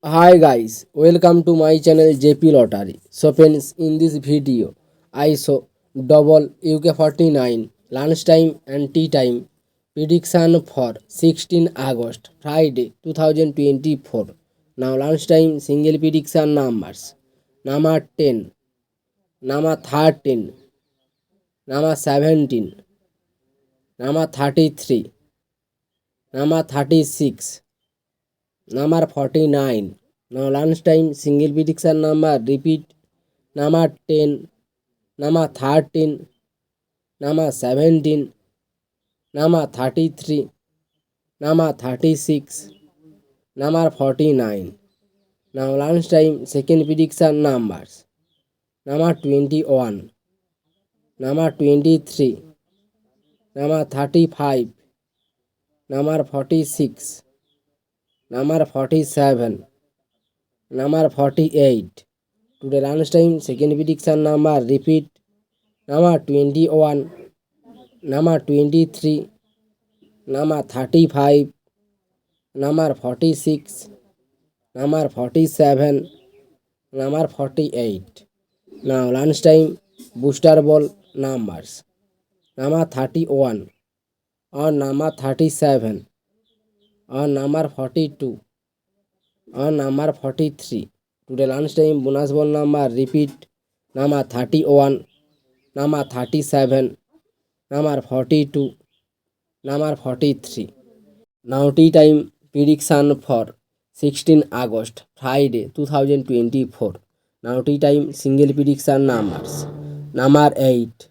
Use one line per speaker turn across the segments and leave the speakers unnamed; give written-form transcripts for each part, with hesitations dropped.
Hi guys, welcome to my channel JP Lottery. So friends, in this video, I show double UK49 lunchtime and tea time prediction for 16 August Friday 2024. Now lunchtime single prediction numbers: number 10, number 13, number 17, number 33, number 36, number 49. Now lunchtime single prediction number repeat: number 10, number 13, number 17, number 33, number 36, number 49. Now lunchtime second prediction numbers: number 21, number 23, number 35, number 46, number 47, number 48. Today lunchtime second prediction number repeat: number 21, number 23, number 35, number 46, number 47, number 48. Now lunchtime booster ball numbers: number 31, or number 37, or number 42, or number 43. Today lunchtime bonus ball number repeat: number 31, number 37, number 42, number 43. Now tea time prediction for 16 August Friday 2024. Now tea time single prediction numbers: number 8,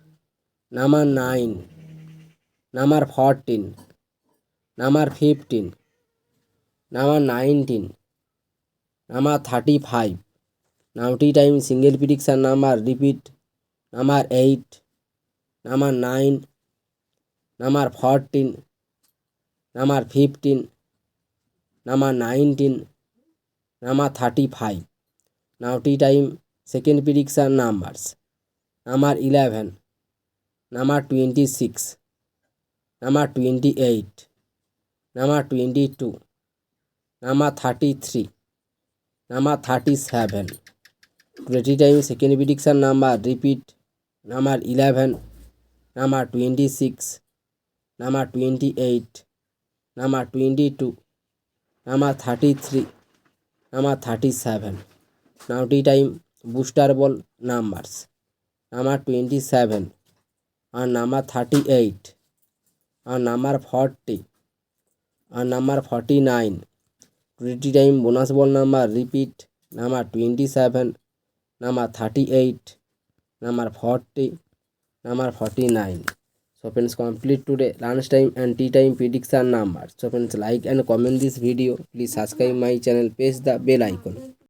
number 9, number 14, number 15, number 19, number 35. Now tea time single prediction number repeat: number 8, number 9, number 14, number 15, number 19, number 35. Now tea time second prediction numbers: number 11, number 26, number 28, number 22, number 33, number 37. Today time second prediction number repeat: number 11, number 26, number 28, number 22, number 33, number 37. Now tea time booster ball numbers: number 27, or number 38, or number 40, or number 49. Today time bonus ball number repeat: number 27, number 38, number 40, number 49. So friends, complete today lunchtime and tea time prediction numbers. So friends, like and comment this video. Please subscribe my channel, press the bell icon.